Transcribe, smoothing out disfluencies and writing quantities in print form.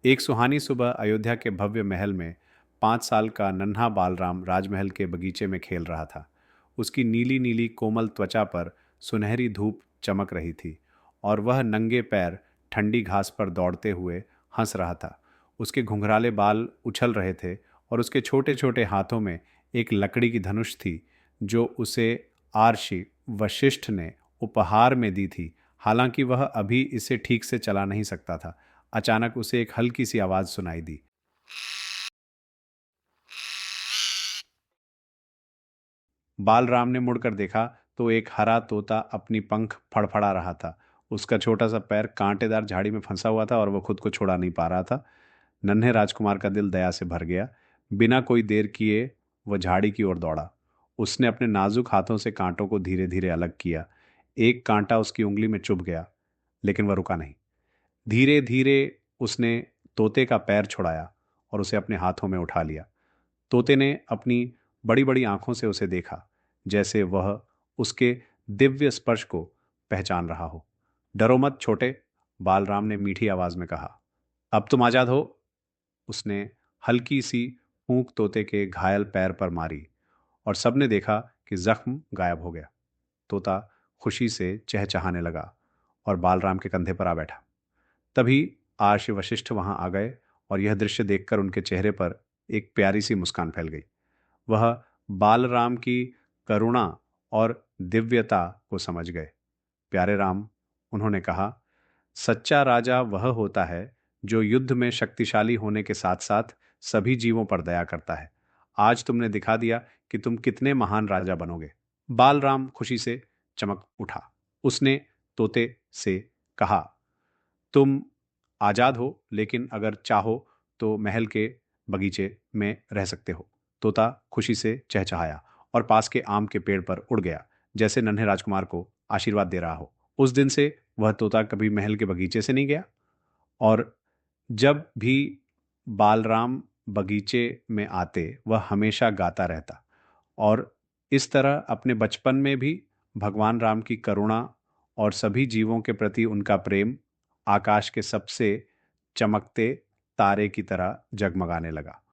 एक सुहानी सुबह अयोध्या के भव्य महल में 5 साल का नन्हा बालराम राजमहल के बगीचे में खेल रहा था। उसकी नीली नीली कोमल त्वचा पर सुनहरी धूप चमक रही थी और वह नंगे पैर ठंडी घास पर दौड़ते हुए हंस रहा था। उसके घुंघराले बाल उछल रहे थे और उसके छोटे छोटे हाथों में एक लकड़ी की धनुष थी जो उसे आर्षि वशिष्ठ ने उपहार में दी थी। हालांकि वह अभी इसे ठीक से चला नहीं सकता था। अचानक उसे एक हल्की सी आवाज सुनाई दी। बालराम ने मुड़कर देखा तो एक हरा तोता अपनी पंख फड़फड़ा रहा था। उसका छोटा सा पैर कांटेदार झाड़ी में फंसा हुआ था और वह खुद को छुड़ा नहीं पा रहा था। नन्हे राजकुमार का दिल दया से भर गया। बिना कोई देर किए वह झाड़ी की ओर दौड़ा। उसने अपने नाजुक हाथों से कांटों को धीरे धीरे अलग किया। एक कांटा उसकी उंगली में चुभ गया, लेकिन वह रुका नहीं। धीरे धीरे उसने तोते का पैर छुड़ाया और उसे अपने हाथों में उठा लिया। तोते ने अपनी बड़ी बड़ी आंखों से उसे देखा, जैसे वह उसके दिव्य स्पर्श को पहचान रहा हो। डरो मत छोटे, बालराम ने मीठी आवाज में कहा। अब तुम आजाद हो। उसने हल्की सी फूंक तोते के घायल पैर पर मारी और सबने देखा कि जख्म गायब हो गया। तोता खुशी से चहचहाने लगा और बालराम के कंधे पर आ बैठा। तभी आर्ष वशिष्ठ वहां आ गए और यह दृश्य देखकर उनके चेहरे पर एक प्यारी सी मुस्कान फैल गई। वह बालराम की करुणा और दिव्यता को समझ गए। प्यारे राम, उन्होंने कहा, सच्चा राजा वह होता है जो युद्ध में शक्तिशाली होने के साथ साथ सभी जीवों पर दया करता है। आज तुमने दिखा दिया कि तुम कितने महान राजा बनोगे। बालराम खुशी से चमक उठा। उसने तोते से कहा, तुम आजाद हो, लेकिन अगर चाहो तो महल के बगीचे में रह सकते हो। तोता खुशी से चहचहाया और पास के आम के पेड़ पर उड़ गया, जैसे नन्हे राजकुमार को आशीर्वाद दे रहा हो। उस दिन से वह तोता कभी महल के बगीचे से नहीं गया और जब भी बालराम बगीचे में आते वह हमेशा गाता रहता। और इस तरह अपने बचपन में भी भगवान राम की करुणा और सभी जीवों के प्रति उनका प्रेम आकाश के सबसे चमकते तारे की तरह जगमगाने लगा।